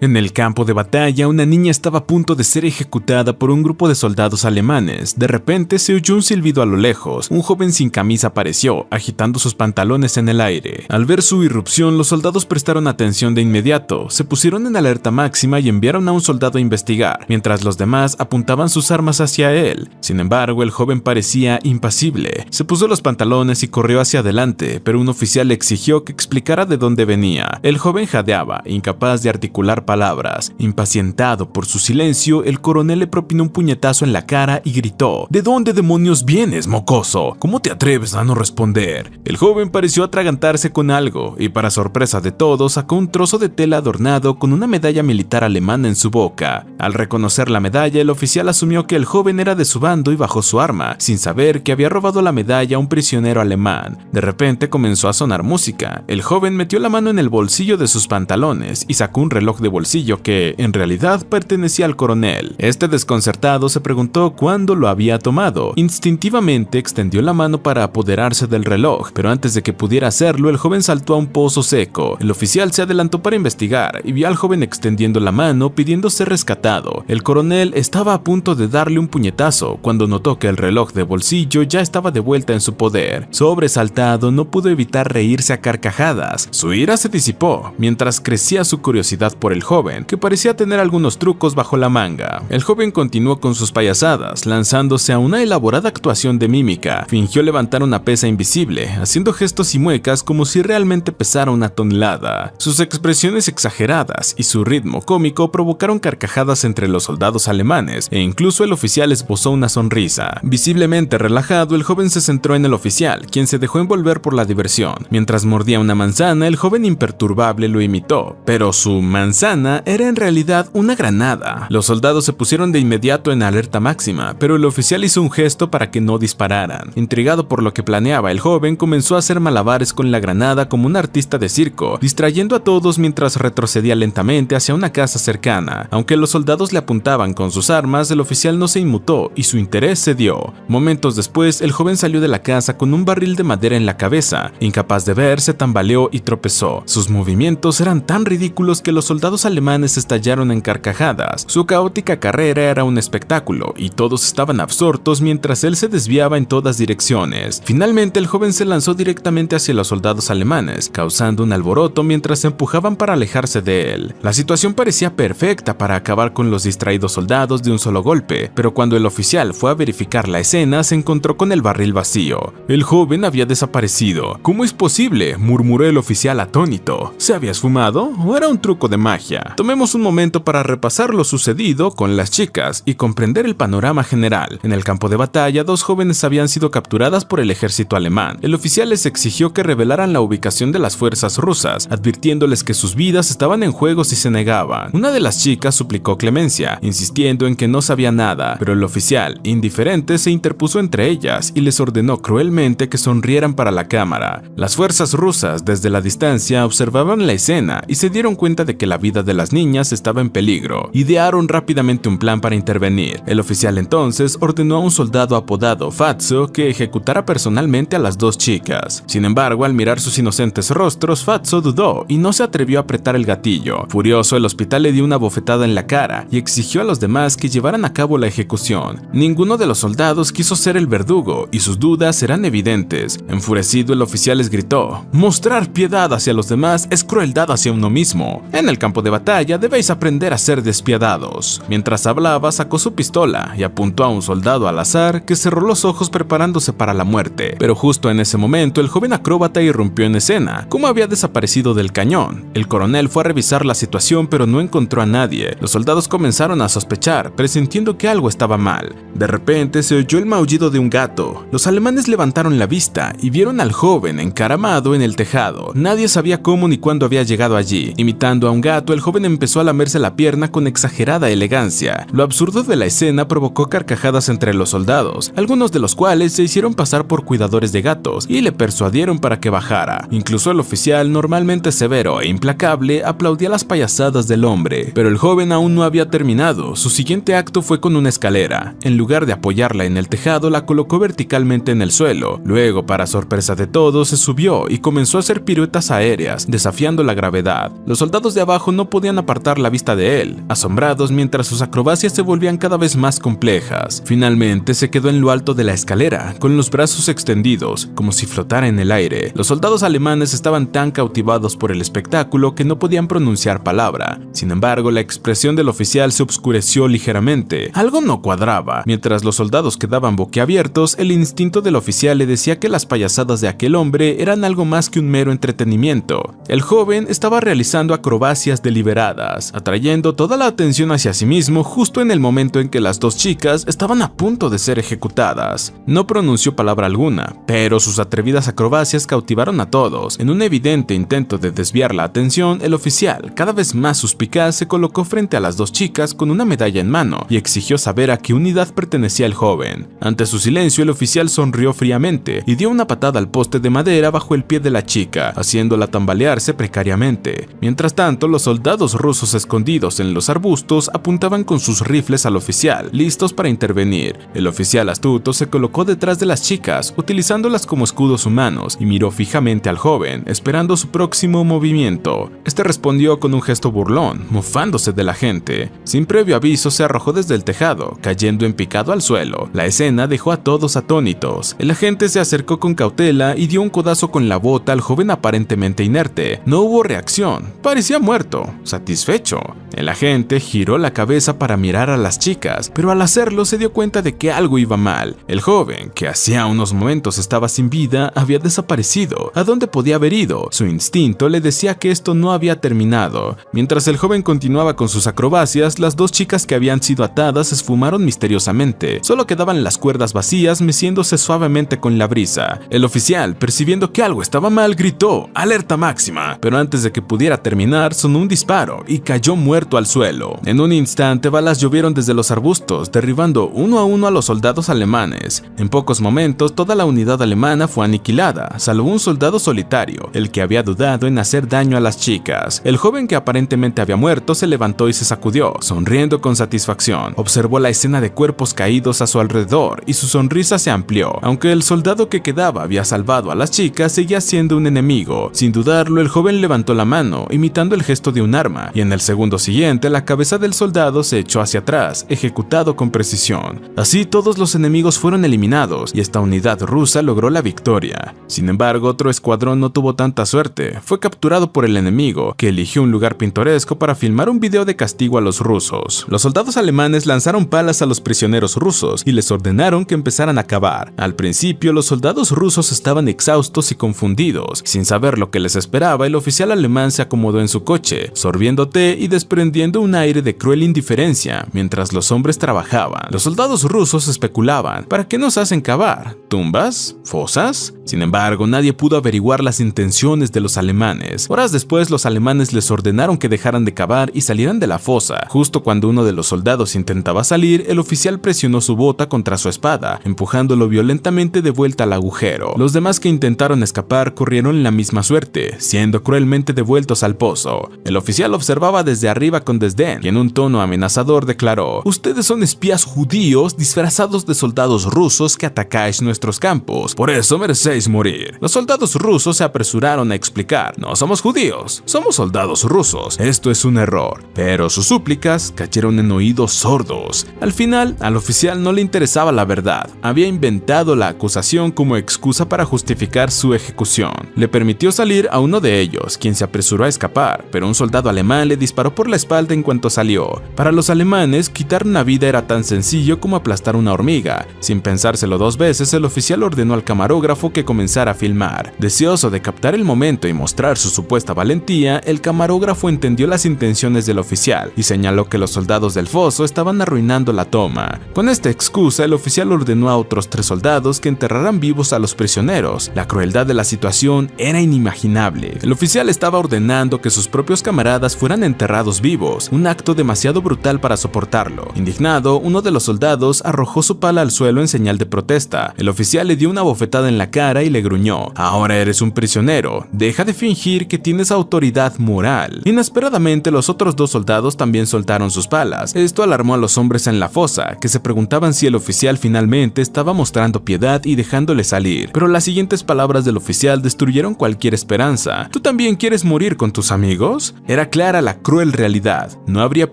En el campo de batalla, una niña estaba a punto de ser ejecutada por un grupo de soldados alemanes. De repente se oyó un silbido a lo lejos. Un joven sin camisa apareció, agitando sus pantalones en el aire. Al ver su irrupción, los soldados prestaron atención de inmediato. Se pusieron en alerta máxima y enviaron a un soldado a investigar, mientras los demás apuntaban sus armas hacia él. Sin embargo, el joven parecía impasible. Se puso los pantalones y corrió hacia adelante, pero un oficial le exigió que explicara de dónde venía. El joven jadeaba, incapaz de articular palabras. Impacientado por su silencio, el coronel le propinó un puñetazo en la cara y gritó: ¿De dónde demonios vienes, mocoso? ¿Cómo te atreves a no responder? El joven pareció atragantarse con algo y, para sorpresa de todos, sacó un trozo de tela adornado con una medalla militar alemana en su boca. Al reconocer la medalla, el oficial asumió que el joven era de su bando y bajó su arma, sin saber que había robado la medalla a un prisionero alemán. De repente comenzó a sonar música. El joven metió la mano en el bolsillo de sus pantalones y sacó un reloj de bolsillo que, en realidad, pertenecía al coronel. Este, desconcertado, se preguntó cuándo lo había tomado. Instintivamente extendió la mano para apoderarse del reloj, pero antes de que pudiera hacerlo, el joven saltó a un pozo seco. El oficial se adelantó para investigar y vio al joven extendiendo la mano pidiendo ser rescatado. El coronel estaba a punto de darle un puñetazo cuando notó que el reloj de bolsillo ya estaba de vuelta en su poder. Sobresaltado, no pudo evitar reírse a carcajadas. Su ira se disipó mientras crecía su curiosidad por el joven, que parecía tener algunos trucos bajo la manga. El joven continuó con sus payasadas, lanzándose a una elaborada actuación de mímica. Fingió levantar una pesa invisible, haciendo gestos y muecas como si realmente pesara una tonelada. Sus expresiones exageradas y su ritmo cómico provocaron carcajadas entre los soldados alemanes, e incluso el oficial esbozó una sonrisa. Visiblemente relajado, el joven se centró en el oficial, quien se dejó envolver por la diversión. Mientras mordía una manzana, el joven imperturbable lo imitó, pero su manzana era en realidad una granada. Los soldados se pusieron de inmediato en alerta máxima, pero el oficial hizo un gesto para que no dispararan. Intrigado por lo que planeaba, el joven comenzó a hacer malabares con la granada como un artista de circo, distrayendo a todos mientras retrocedía lentamente hacia una casa cercana. Aunque los soldados le apuntaban con sus armas, el oficial no se inmutó y su interés cedió. Momentos después, el joven salió de la casa con un barril de madera en la cabeza. Incapaz de ver, se tambaleó y tropezó. Sus movimientos eran tan ridículos que los soldados alemanes estallaron en carcajadas. Su caótica carrera era un espectáculo y todos estaban absortos mientras él se desviaba en todas direcciones. Finalmente, el joven se lanzó directamente hacia los soldados alemanes, causando un alboroto mientras se empujaban para alejarse de él. La situación parecía perfecta para acabar con los distraídos soldados de un solo golpe, pero cuando el oficial fue a verificar la escena, se encontró con el barril vacío. El joven había desaparecido. ¿Cómo es posible?, murmuró el oficial atónito. ¿Se había esfumado o era un truco de magia? Tomemos un momento para repasar lo sucedido con las chicas y comprender el panorama general. En el campo de batalla, dos jóvenes habían sido capturadas por el ejército alemán. El oficial les exigió que revelaran la ubicación de las fuerzas rusas, advirtiéndoles que sus vidas estaban en juego si se negaban. Una de las chicas suplicó clemencia, insistiendo en que no sabía nada, pero el oficial, indiferente, se interpuso entre ellas y les ordenó cruelmente que sonrieran para la cámara. Las fuerzas rusas, desde la distancia, observaban la escena y se dieron cuenta de que la vida de las niñas estaba en peligro. Idearon rápidamente un plan para intervenir. El oficial entonces ordenó a un soldado apodado Fatso que ejecutara personalmente a las dos chicas. Sin embargo, al mirar sus inocentes rostros, Fatso dudó y no se atrevió a apretar el gatillo. Furioso, el hospital le dio una bofetada en la cara y exigió a los demás que llevaran a cabo la ejecución. Ninguno de los soldados quiso ser el verdugo y sus dudas eran evidentes. Enfurecido, el oficial les gritó: «Mostrar piedad hacia los demás es crueldad hacia uno mismo. En el campo de batalla debéis aprender a ser despiadados». Mientras hablaba, sacó su pistola y apuntó a un soldado al azar que cerró los ojos preparándose para la muerte. Pero justo en ese momento, el joven acróbata irrumpió en escena. ¿Cómo había desaparecido del cañón? El coronel fue a revisar la situación, pero no encontró a nadie. Los soldados comenzaron a sospechar, presintiendo que algo estaba mal. De repente se oyó el maullido de un gato. Los alemanes levantaron la vista y vieron al joven encaramado en el tejado. Nadie sabía cómo ni cuándo había llegado allí. Imitando a un gato, el joven empezó a lamerse la pierna con exagerada elegancia. Lo absurdo de la escena provocó carcajadas entre los soldados, algunos de los cuales se hicieron pasar por cuidadores de gatos y le persuadieron para que bajara. Incluso el oficial, normalmente severo e implacable, aplaudía las payasadas del hombre. Pero el joven aún no había terminado. Su siguiente acto fue con una escalera. En lugar de apoyarla en el tejado, la colocó verticalmente en el suelo. Luego, para sorpresa de todos, se subió y comenzó a hacer piruetas aéreas, desafiando la gravedad. Los soldados de abajo no no podían apartar la vista de él, asombrados mientras sus acrobacias se volvían cada vez más complejas. Finalmente se quedó en lo alto de la escalera, con los brazos extendidos, como si flotara en el aire. Los soldados alemanes estaban tan cautivados por el espectáculo que no podían pronunciar palabra. Sin embargo, la expresión del oficial se oscureció ligeramente. Algo no cuadraba. Mientras los soldados quedaban boquiabiertos, el instinto del oficial le decía que las payasadas de aquel hombre eran algo más que un mero entretenimiento. El joven estaba realizando acrobacias deliberadas, atrayendo toda la atención hacia sí mismo justo en el momento en que las dos chicas estaban a punto de ser ejecutadas. No pronunció palabra alguna, pero sus atrevidas acrobacias cautivaron a todos. En un evidente intento de desviar la atención, el oficial, cada vez más suspicaz, se colocó frente a las dos chicas con una medalla en mano y exigió saber a qué unidad pertenecía el joven. Ante su silencio, el oficial sonrió fríamente y dio una patada al poste de madera bajo el pie de la chica, haciéndola tambalearse precariamente. Mientras tanto, los soldados rusos escondidos en los arbustos apuntaban con sus rifles al oficial, listos para intervenir. El oficial astuto se colocó detrás de las chicas, utilizándolas como escudos humanos, y miró fijamente al joven, esperando su próximo movimiento. Este respondió con un gesto burlón, mofándose de la gente. Sin previo aviso, se arrojó desde el tejado, cayendo en picado al suelo. La escena dejó a todos atónitos. El agente se acercó con cautela y dio un codazo con la bota al joven aparentemente inerte. No hubo reacción. Parecía muerto. Satisfecho. El agente giró la cabeza para mirar a las chicas, pero al hacerlo se dio cuenta de que algo iba mal. El joven, que hacía unos momentos estaba sin vida, había desaparecido. ¿A dónde podía haber ido? Su instinto le decía que esto no había terminado. Mientras el joven continuaba con sus acrobacias, las dos chicas que habían sido atadas se esfumaron misteriosamente. Solo quedaban las cuerdas vacías meciéndose suavemente con la brisa. El oficial, percibiendo que algo estaba mal, gritó ¡alerta máxima! Pero antes de que pudiera terminar, sonó un disparo y cayó muerto al suelo. En un instante, balas llovieron desde los arbustos, derribando uno a uno a los soldados alemanes. En pocos momentos, toda la unidad alemana fue aniquilada, salvo un soldado solitario, el que había dudado en hacer daño a las chicas. El joven, que aparentemente había muerto, se levantó y se sacudió, sonriendo con satisfacción. Observó la escena de cuerpos caídos a su alrededor y su sonrisa se amplió. Aunque el soldado que quedaba había salvado a las chicas, seguía siendo un enemigo. Sin dudarlo, el joven levantó la mano, imitando el gesto de un arma, y en el segundo siguiente, la cabeza del soldado se echó hacia atrás, ejecutado con precisión. Así, todos los enemigos fueron eliminados y esta unidad rusa logró la victoria. Sin embargo, otro escuadrón no tuvo tanta suerte. Fue capturado por el enemigo, que eligió un lugar pintoresco para filmar un video de castigo a los rusos. Los soldados alemanes lanzaron palas a los prisioneros rusos y les ordenaron que empezaran a cavar. Al principio, los soldados rusos estaban exhaustos y confundidos. Sin saber lo que les esperaba, el oficial alemán se acomodó en su coche, sorbiendo té y desprendiendo un aire de cruel indiferencia mientras los hombres trabajaban. Los soldados rusos especulaban: ¿para qué nos hacen cavar? ¿Tumbas? ¿Fosas? Sin embargo, nadie pudo averiguar las intenciones de los alemanes. Horas después, los alemanes les ordenaron que dejaran de cavar y salieran de la fosa. Justo cuando uno de los soldados intentaba salir, el oficial presionó su bota contra su espada, empujándolo violentamente de vuelta al agujero. Los demás que intentaron escapar corrieron la misma suerte, siendo cruelmente devueltos al pozo. El oficial observaba desde arriba con desdén y en un tono amenazador declaró: «Ustedes son espías judíos disfrazados de soldados rusos que atacáis nuestros campos. Por eso merecéis morir». Los soldados rusos se apresuraron a explicar: «No somos judíos, somos soldados rusos. Esto es un error». Pero sus súplicas cayeron en oídos sordos. Al final, al oficial no le interesaba la verdad. Había inventado la acusación como excusa para justificar su ejecución. Le permitió salir a uno de ellos, quien se apresuró a escapar, pero un soldado alemán le disparó por la espalda en cuanto salió. Para los alemanes, quitar una vida era tan sencillo como aplastar una hormiga. Sin pensárselo dos veces, el oficial ordenó al camarógrafo que comenzara a filmar. Deseoso de captar el momento y mostrar su supuesta valentía, el camarógrafo entendió las intenciones del oficial y señaló que los soldados del foso estaban arruinando la toma. Con esta excusa, el oficial ordenó a otros 3 soldados que enterraran vivos a los prisioneros. La crueldad de la situación era inimaginable. El oficial estaba ordenando que sus propios camaradas fueran enterrados vivos, un acto demasiado brutal para soportarlo. Indignado, uno de los soldados arrojó su pala al suelo en señal de protesta. El oficial le dio una bofetada en la cara y le gruñó: «Ahora eres un prisionero, deja de fingir que tienes autoridad moral». Inesperadamente, los otros 2 soldados también soltaron sus palas. Esto alarmó a los hombres en la fosa, que se preguntaban si el oficial finalmente estaba mostrando piedad y dejándole salir. Pero las siguientes palabras del oficial destruyeron cualquier esperanza. «¿Tú también quieres morir con tus amigos?». Era era clara la cruel realidad. No habría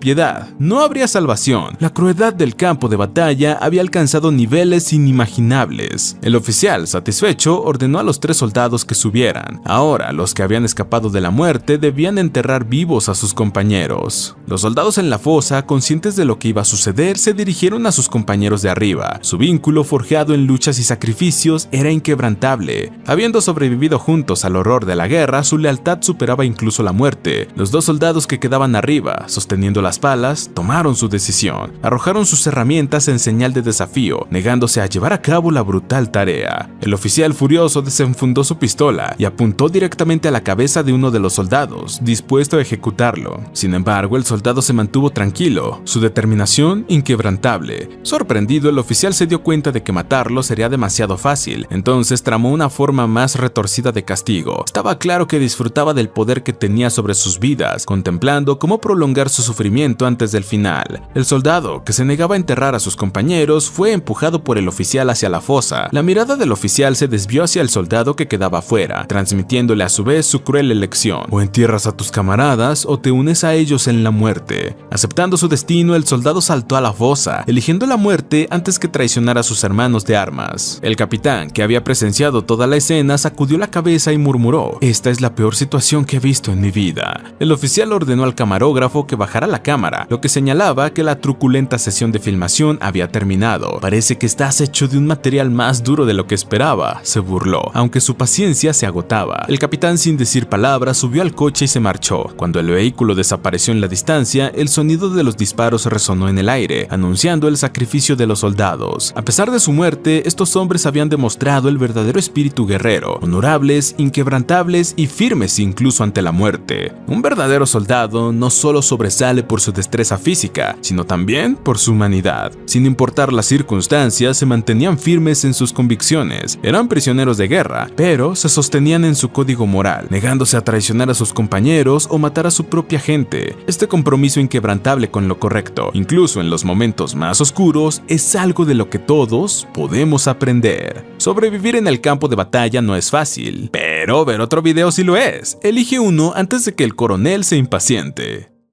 piedad, no habría salvación. La crueldad del campo de batalla había alcanzado niveles inimaginables. El oficial, satisfecho, ordenó a los 3 soldados que subieran. Ahora, los que habían escapado de la muerte debían enterrar vivos a sus compañeros. Los soldados en la fosa, conscientes de lo que iba a suceder, se dirigieron a sus compañeros de arriba. Su vínculo, forjado en luchas y sacrificios, era inquebrantable. Habiendo sobrevivido juntos al horror de la guerra, su lealtad superaba incluso la muerte. Los 2 soldados que quedaban arriba, sosteniendo las palas, tomaron su decisión. Arrojaron sus herramientas en señal de desafío, negándose a llevar a cabo la brutal tarea. El oficial furioso desenfundó su pistola y apuntó directamente a la cabeza de uno de los soldados, dispuesto a ejecutarlo. Sin embargo, el soldado se mantuvo tranquilo, su determinación inquebrantable. Sorprendido, el oficial se dio cuenta de que matarlo sería demasiado fácil, entonces tramó una forma más retorcida de castigo. Estaba claro que disfrutaba del poder que tenía sobre sus vidas, contemplando cómo prolongar su sufrimiento antes del final. El soldado, que se negaba a enterrar a sus compañeros, fue empujado por el oficial hacia la fosa. La mirada del oficial se desvió hacia el soldado que quedaba afuera, transmitiéndole a su vez su cruel elección: o entierras a tus camaradas o te unes a ellos en la muerte. Aceptando su destino, el soldado saltó a la fosa, eligiendo la muerte antes que traicionar a sus hermanos de armas. El capitán, que había presenciado toda la escena, sacudió la cabeza y murmuró: "Esta es la peor situación que he visto en mi vida". El oficial ordenó al camarógrafo que bajara la cámara, lo que señalaba que la truculenta sesión de filmación había terminado. "Parece que estás hecho de un material más duro de lo que esperaba", se burló, aunque su paciencia se agotaba. El capitán, sin decir palabra, subió al coche y se marchó. Cuando el vehículo desapareció en la distancia, el sonido de los disparos resonó en el aire, anunciando el sacrificio de los soldados. A pesar de su muerte, estos hombres habían demostrado el verdadero espíritu guerrero, honorables, inquebrantables y firmes incluso ante la muerte. Un verdadero soldado no solo sobresale por su destreza física, sino también por su humanidad. Sin importar las circunstancias, se mantenían firmes en sus convicciones. Eran prisioneros de guerra, pero se sostenían en su código moral, negándose a traicionar a sus compañeros o matar a su propia gente. Este compromiso inquebrantable con lo correcto, incluso en los momentos más oscuros, es algo de lo que todos podemos aprender. Sobrevivir en el campo de batalla no es fácil, pero ver otro video sí lo es. Elige uno antes de que el coronel se impaciente.